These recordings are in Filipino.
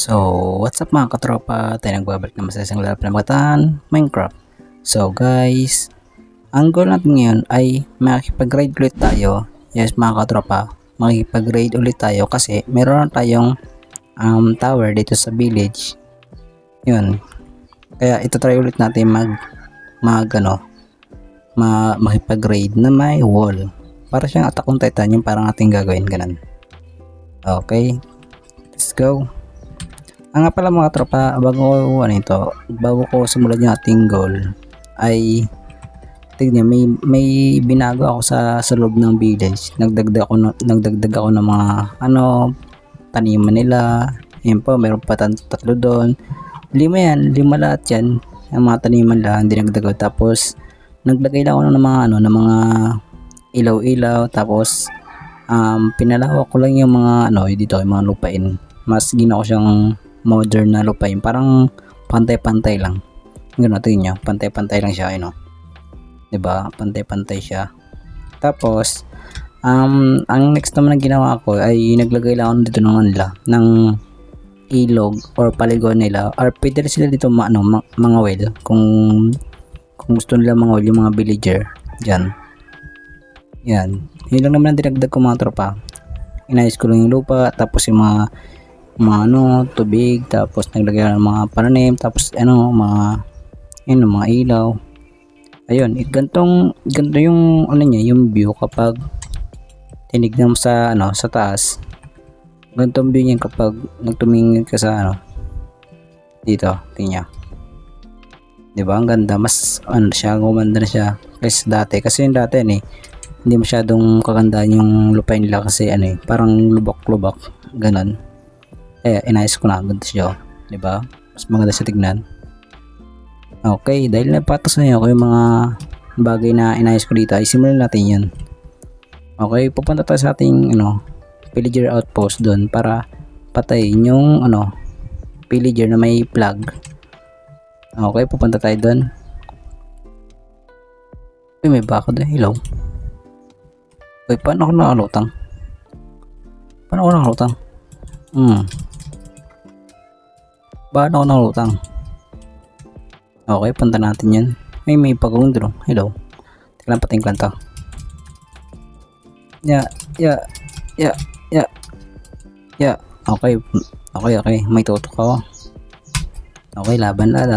So, what's up mga katropa? Tayo nagbabalik naman sa isang laro na magatan, Minecraft. So guys, ang goal natin ngayon ay makikipag-raid ulit tayo. Yes mga katropa, makikipag-raid ulit tayo kasi meron na tayong tower dito sa village. Yun. Kaya ito try ulit natin makipag-raid na may wall. Para siyang Attack on Titan yung parang ating gagawin ganun. Okay, let's go. Nga pala mga tropa, bago ko simulan yung ating goal ay tignan, may binago ako sa loob ng village. Nagdagdag ako ng mga taniman nila. Ayun po, meron pa tatlo doon. Lima lahat yan. Ang mga taniman lang dinagdag ko. Tapos naglagay lang ako ng mga ilaw-ilaw. Tapos pinalawak ko lang yung mga dito, yung mga lupain. Mas ginawa ko siyang modern na lupain, parang pantay-pantay lang. Ganun, tingin nyo, pantay-pantay lang siya, diba? Pantay-pantay siya. Tapos ang next naman na ginawa ko ay naglagay lang ako dito ng ilog or paligon nila, or pwede rin sila dito mga well kung gusto nila mga well, yung mga villager dyan. Yan, yun lang naman ang dinagdag ko mga tropa. Inayos ko lang yung lupa, tapos yung mga tubig, tapos naglagay ng mga pananim, tapos mga ilaw. Ayun, ganito yung yung view kapag tinignan mo sa taas. Ganito yung view niya kapag nagtumingin ka sa dito, tingnan. 'Di ba? Ang ganda, mas gumanda na siya kaysa dati, kasi yung dati hindi masyadong kagandaan yung lupain nila kasi parang lubak-lubak ganun. Inayos ko na, ganda siya, diba? Mas maganda siya tignan. Okay, dahil napatas na yun ako yung mga bagay na inayos ko dito, ay simulan natin yun. Okay, pupunta tayo sa ating villager outpost doon para patayin yung villager na may plug. Okay, pupunta tayo doon. Uy, may bako doon, hello. Uy, paano ako nakalutang? Paano ako nakalutang? Okay, punta natin yan. May pagulong doon. Hello. Tignan, pating ko lang to. Yeah. Okay. May tutok ako. Okay, laban. Ay,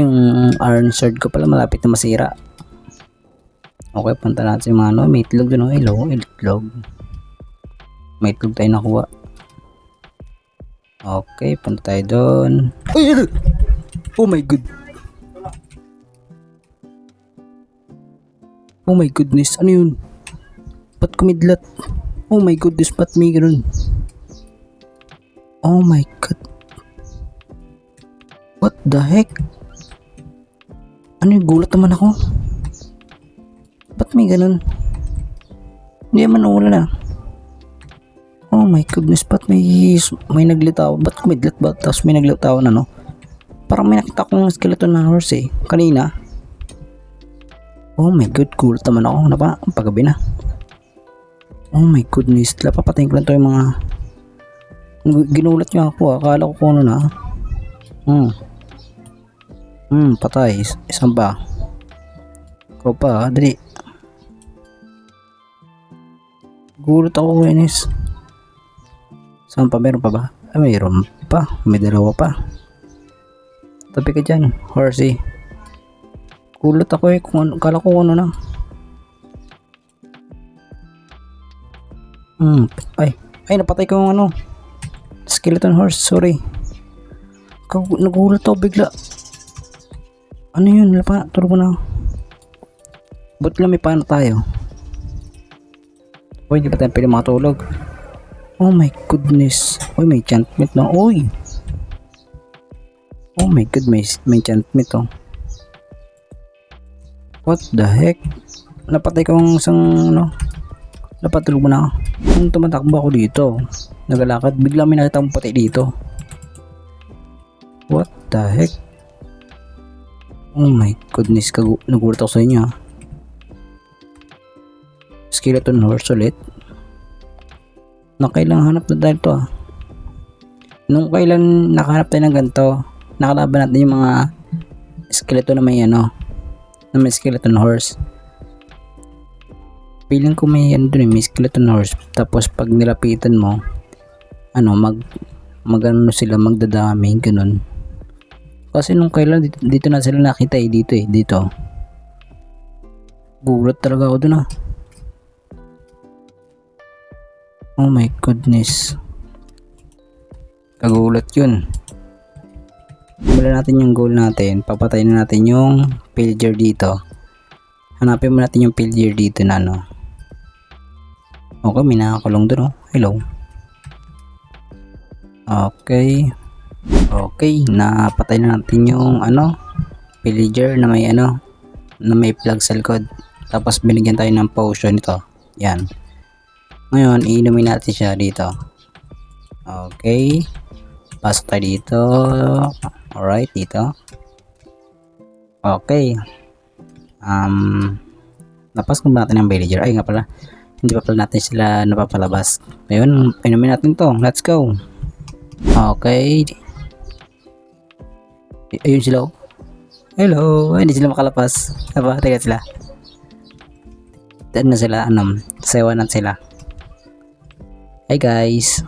yung iron sword ko pala malapit na masira. Okay, punta natin yung mga may itlog doon. Hello, itlog. May itlog tayo nakuha. Okay, punta tayo doon. Oh my god. Oh my goodness, ano yun? Ba't kumidlat? Oh my goodness, ba't may ganun? Oh my god. What the heck? Ano yung gulat naman ako? Ba't may ganun? Hindi naman nawala na. Oh my goodness, ba't may naglitaw? Ba't kumidlat ba? Tapos may naglitaw na Parang may nakita akong skeleton na horse kanina. Oh my god, cool naman ako. Paggabi na. Oh my goodness, papatayin ko lang to yung mga ginulat nyo ako. Akala ko kung na. Patay. Isang pa. Ikaw pa, dali. Gulat ako, Enes. Saan pa? Meron pa ba? Mayroon pa. May dalawa pa. Tabi ka dyan, horsey. Gulat ako kung kala ko na. Ay, napatay ko yung skeleton horse, sorry. Nagulat ako bigla. Ano yun? Tulog na. Ba't lang may paano tayo? Uy, hindi ba tayo pwede makatulog? Oh my goodness. Uy, may enchantment na. Uy. Oh my god, may enchantment What the heck? Napatay ko ang isang napatulog mo na. Nung tumatakbo ako dito, nagalakad, bigla may nakita akong patay dito. What the heck? Oh my goodness, nagulat ako sa inyo. Skeleton horse ulit. Nakailang hanap na dahil to Nung kailan nakahanap tayo ng ganito, nakalaban natin yung mga skeleton na may ano, na may skeleton horse. Feeling ko may ano dun, may skeleton horse. Tapos pag nilapitan mo, ano, magano sila, magdadami, ganun. Kasi nung kailan dito na sila nakita dito. Gulat talaga ako dun ah. Oh my goodness. Kagulat yun. Wala natin yung goal natin. Papatayin na natin yung pillager dito. Hanapin mo natin yung pillager dito na ano. Okay, may nakakulong dun oh. Hello. Okay. Okay, napatay na natin yung ano, pillager na may ano, na may plug sa likod. Tapos binigyan tayo ng potion ito. Yan. Ngayon, iinumin natin siya dito. Okay. Pasok tayo dito. Alright, dito. Okay. Napasok ba natin ng villager? Ay nga pala. Hindi pa pala natin sila napapalabas. Ngayon, inumin natin to. Let's go. Okay. Ayun sila. Hello. Ay, hindi sila makalapas. Diba? Teka sila. Daan na sila. Sayawanan sila. Hi guys.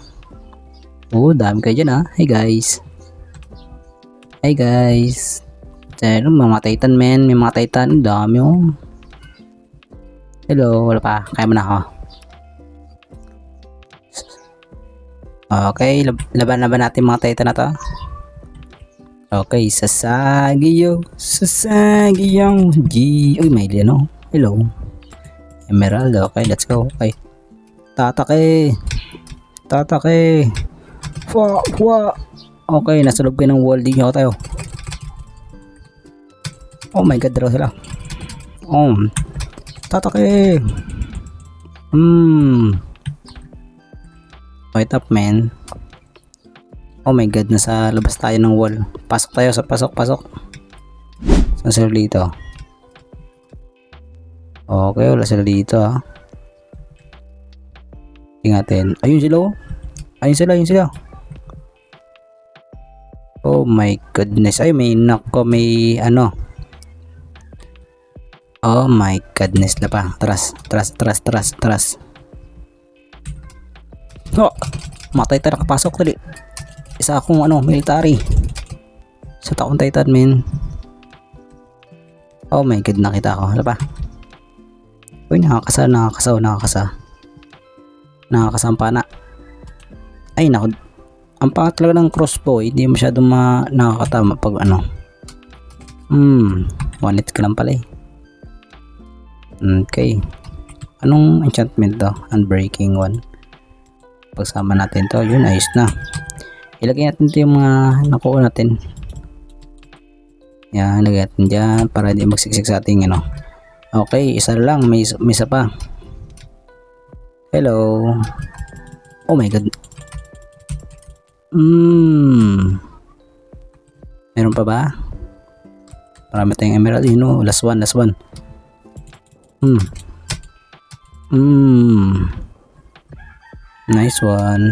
Oh, dami kayo dyan ah. Hi guys. Hi guys. Pero mga titan men. May mga titan. Dami oh. Hello. Wala pa. Kaya mo na ako. Okay. Laban natin mga titan na to. Okay. Sasagiyo. Sasagiyong G. Uy, may ano. Hello. Emerald. Okay. Let's go. Okay. Tatake. Fwa. Okay, nasa loob kayo ng wall. Di nyo tayo. Oh my god, draw sila. Tatake. Wait up, man. Oh my god, nasa labas tayo ng wall. Pasok tayo sa pasok. Saan sila dito? Okay, wala sila dito ah. Tingnan. Ayun sila. Oh my goodness. Ay, may ano. Oh my goodness na pa. Tras. Oh, matay tayo nakapasok tali. Isa akong ano, military. Sa taong titan, men. Oh my god, nakita ko. Hala pa. Uy, nakakasampa na. Ay, naku. Ang pangat talaga ng crossbow, hindi masyadong nakakatama pag ano. One hit ka lang pala eh. Okay. Anong enchantment to? Unbreaking one. Pagsama natin to, yun, ayos na. Ilagay natin ito yung mga nakuha natin. Yan, ilagay natin dyan para hindi magsiksik sa ating ano. Okay, isa lang, may isa pa. Hello. Oh my god. Meron pa ba? Marami tayong emerald, you know. Last one. Nice one.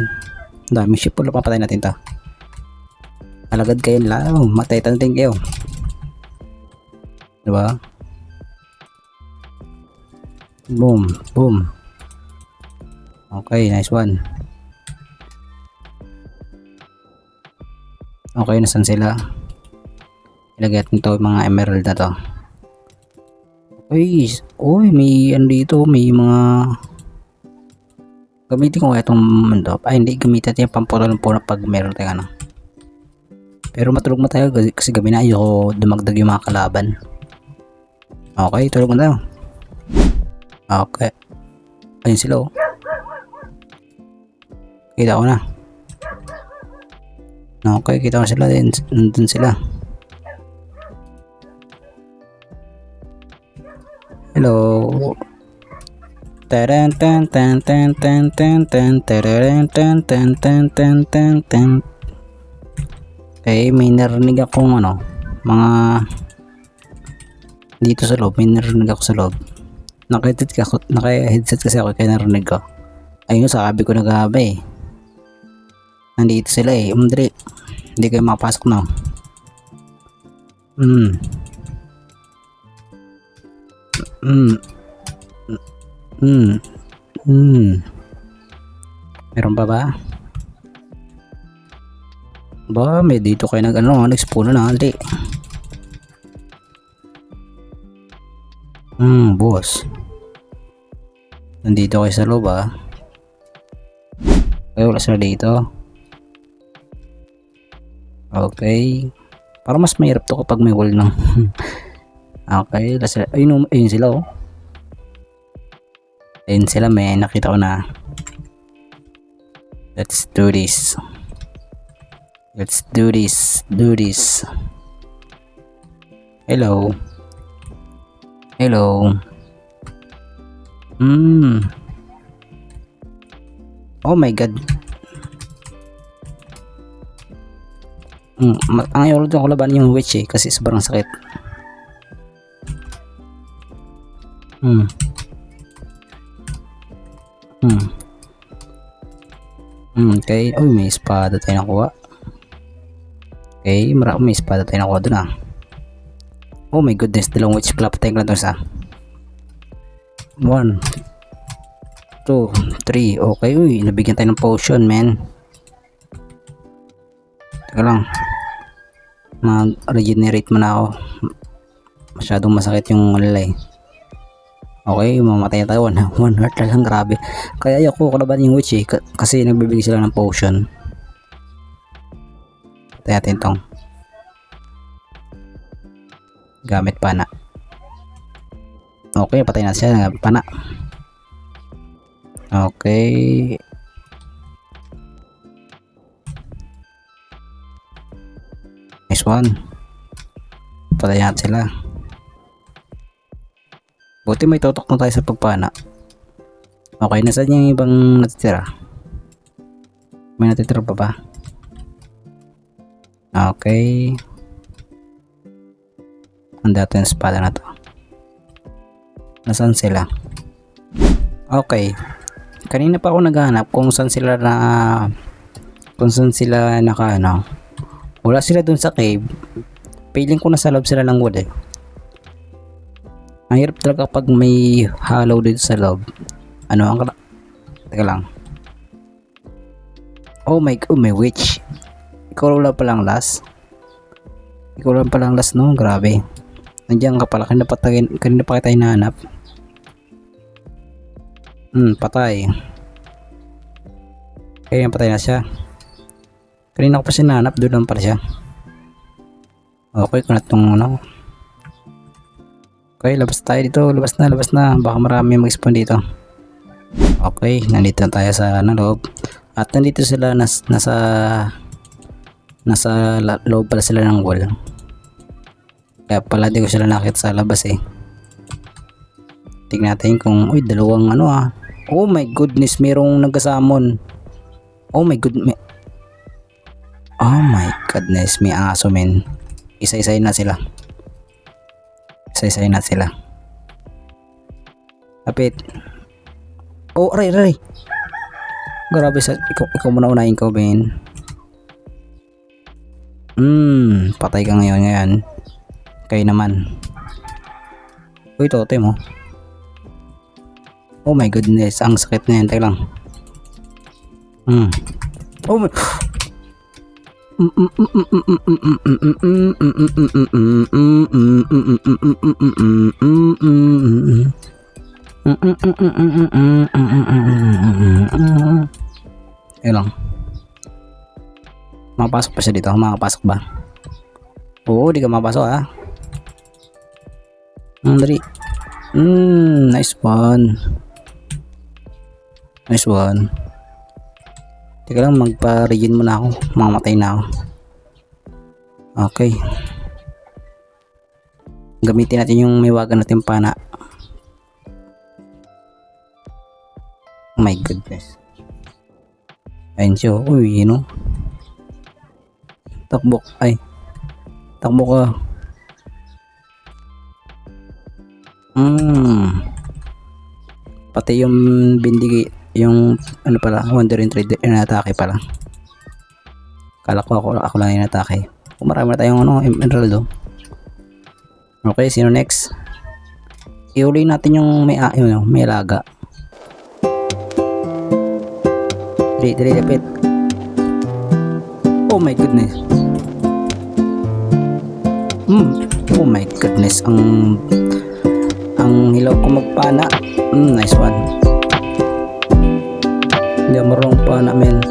Dami ship, wala papatay natin to. Alagad kayo nila. Oh, matay tanting kayo. Diba? Boom. Okay, nice one. Okay, nasan sila? Ilagay natin to, mga emerald na to. Uy, may ano dito, may mga gamitin ko kaya itong mundo. Ay, hindi gamitin natin yung pampulong po na pag meron tayong ano. Pero matulog mo tayo kasi gabi na ayoko dumagdag yung mga kalaban. Okay, tulog mo tayo. Okay. Ayun sila oh. Kita ko na. Okay, kita ko sila din. Nandun sila. Hello. Okay, may narinig akong ano, mga dito sa loob, may narinig ako sa loob. Naka-headset kasi ako kaya narinig ko. Ayun, sabi ko nag-ahaba eh. Nandito sila eh. Dali. Hindi kayo makapasok na. Hmm. Hmm. Hmm. Hmm. Meron pa ba? Ba, may dito kayo nag-spawn na. Dali. Boss. Nandito kayo sa loob ah. Okay, wala sila dito. Okay. Para mas mahirap to kapag may wall ng. Okay, wala sila. Ayun sila oh. Ayun sila, may nakita ko na. Let's do this. Let's do this. Do this. Hello. Hello. Oh my god. Ang ayaw ko laban yung witch eh, kasi sobrang sakit. Okay. Oh, may espada tayo nakuha. Okay, may espada tayo nakuha dun ah. Oh my goodness, dalawang witch pala. Patayin ko lang ito isa. 1 2 3. Okay, uy, nabigyan tayo ng potion, man. Teka lang, mag-regenerate muna ako. Masyadong masakit yung alay. Okay, mamatay na tayo. 1 heart na lang, grabe. Kaya ayoko kalaban yung witch eh, kasi nagbibigay sila ng potion. Patay natin tong gamit pana. Okay, patay na siya, pana. Okay. Nice one. Patay natin sila. Buti may totok na tayo sa pagpana. Okay, nasaan yung ibang natitira? May natitira pa ba? Okay. Ang dati yung espada na to. Nasaan sila? Okay. Kanina pa ako naghahanap kung saan sila wala sila dun sa cave. Feeling ko nasa loob sila ng wood eh. Ang hirap talaga pag may hollow dito sa loob. Teka lang. Oh my god, may witch. Ikaw lang palang last. No? Grabe. Nandiyan ka pala. Kanina pa kita hinahanap. Patay. Okay, patay na siya. Kanina ko pa siya hinahanap. Doon lang pala siya. Okay, kunat tong ano. Okay, labas tayo dito. Labas na. Baka marami mag-spawn dito. Okay, nandito na tayo sa loob. At nandito sila nasa loob pala sila ng wall. Kaya pala di ko sila nakita sa labas eh. Tignan natin kung dalawang oh my goodness, merong nagkasamon. Oh my goodness, may aso men. Isa-isayin na sila. Kapit. Oh, aray. Grabe, ikaw muna unahin ko, Ben. Patay ka ngayon. Kayo naman. Uy, totem oh. Oh my goodness, ang sakit na yan. Teka lang. Oh my... Teka lang. Makapasok pa siya dito. Makapasok ba? Oo, di ka mapasok ah. Dali. Nice one. Teka lang, magpa-regen muna ako. Mamamatay na ako. Okay. Gamitin natin yung may wagan natin pana. Oh my goodness. Ayun siya. Uy, takbo ka. Pati yung bindig, yung wandering trade, inatake pala. Kala ko ako lang yung atake. Kung marami na tayong emerald oh. Okay, sino next? Iuli natin yung may alaga. Dali, lapit. Oh my goodness. Oh my goodness. Ang hilaw ko magpana. Nice one. Hindi ako marunong pana, men.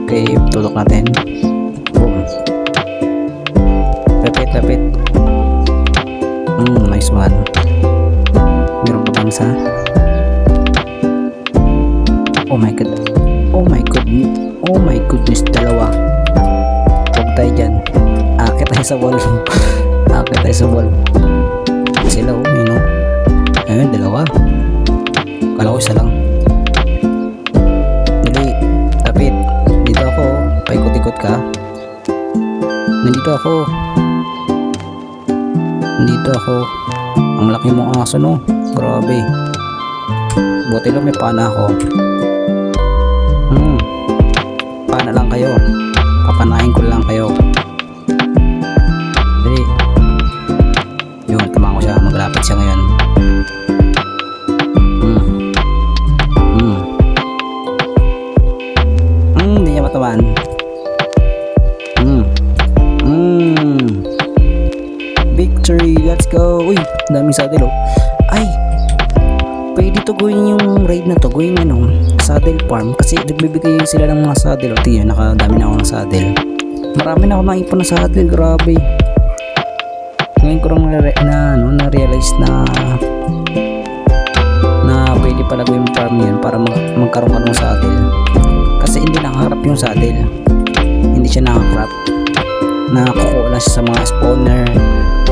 Okay, tutok natin. Boom. Lapit. Nice one. Meron pa bang isa? Oh my goodness, dalawa. Huwag tayo dyan. Akit tayo sa wall. Sila ayun, dalawa. Kala ko isa lang. Dali, tapit. Dito ako. Paikot-ikot ka. Nandito ako. Ang laki mong aso, no? Grabe. Buti lang may pana ako. Pana lang kayo. Papanahin ko lang kayo. Dali. Yun, tamang ko siya. Maglapit siya ngayon. Hindi niya matamaan. Victory, let's go. Uy, daming saddle oh. Ay, pwede to gawin yung raid na to, gawin saddle farm, kasi nagbibigay sila ng mga saddle. O tiyo, nakadami na ako ng saddle. Marami na ako naipon na saddle, grabe. Ngayon ko lang na-realize na pwede pala gawin farm yun para magkaroon ka ng saddle. Kasi hindi nakaharap yung saddle, hindi siya nakakrap, nakukuha lang siya sa mga spawner,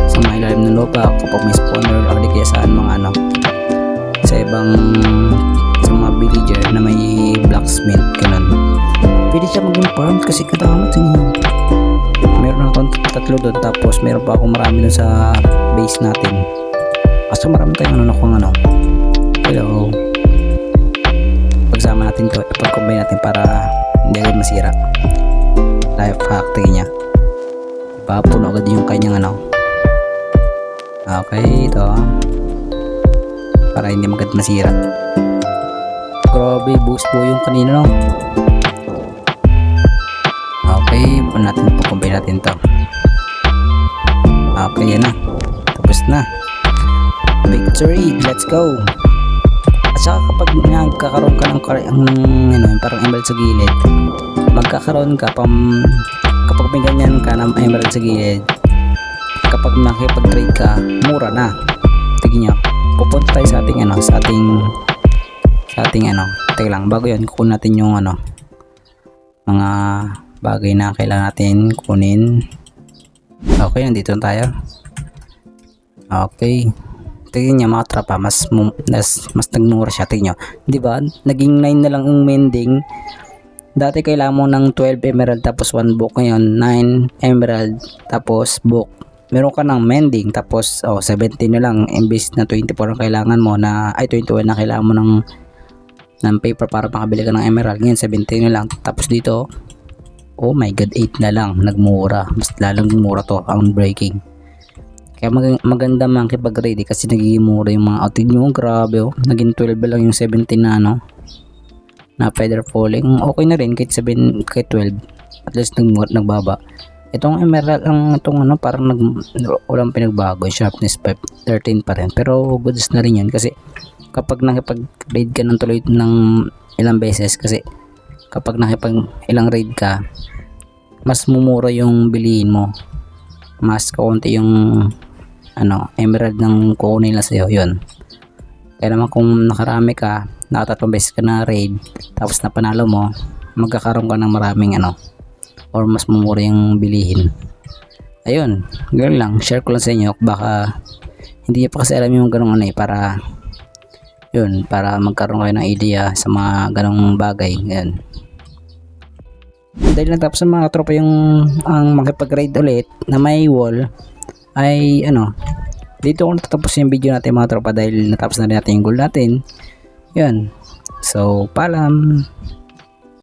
sa mga ilalim ng lupa kapag may spawner, o di kaya saan mga sa mga villager na may blacksmith, ganun. Pwede siya maging farm kasi kadamot yun. Meron akong 3 doon, tapos meron pa akong marami doon sa base natin. Kasi marami tayong hello. Pagsama natin to, ipag-combine natin para hindi agad masira. Life hack, tingin niya. Diba, puno agad yung kanyang okay, ito para hindi magad masira. Grabe, boost po yung kanina, no? Okay, pag-combine natin to. Okay, yan na. Tapos na. Victory, let's go. At saka kapag nagkakaroon ka ng parang emerald sa gilid, magkakaroon ka kapag may ganyan ka ng emerald sa gilid, kapag makipag-trade ka, mura na. Tignan nyo, pupunta tayo sa ating teka lang, bago yan kukunin natin yung mga bagay na kailangan natin kunin. Okay, nandito na tayo. Okay, tignan nyo mga trapa, mas nagmura siya. Tignan nyo, di ba? Naging 9 na lang yung mending. Dati kailangan mo ng 12 emerald tapos 1 book. Ngayon 9 emerald tapos book. Meron ka ng mending tapos 17 na lang, imbis na 24 ang kailangan mo, 21 na kailangan mo ng paper para makabili ka ng emerald. Ngayon 17 na lang. Tapos dito, oh my god, 8 na lang. Nagmura. Mas lalong mura to ang breaking. Kaya maganda makipag-ready kasi nagiging mura yung mga outage nyo. Grabe oh. Naging 12 lang yung 17 na feather falling. Okay na rin kahit 12. At least nagbaba. Itong emerald parang walang pinagbago. Sharpness 13 pa rin. Pero goods na rin yan kasi kapag nakipag-raid ka ng tuloy ng ilang beses, kasi kapag ilang raid ka, mas mumura yung bilihin mo. Mas kaunti yung emerald ng kukunin nila sa'yo. Yun. Kaya naman kung nakarami ka, nakatatlong beses ka na raid, tapos napanalo mo, magkakaroon ka ng maraming or mas mumura yung bilihin. Ayun, ganoon lang, share ko lang sa inyo, baka hindi niyo pa kasi alam yung ganung para magkaroon kayo ng idea sa mga ganung bagay. Ayun. Dahil natapos ng mga tropa ang makipag-raid ulit na may wall, ay dito ko natatapos yung video natin mga tropa, dahil natapos na rin natin yung goal natin. Yun, so paalam.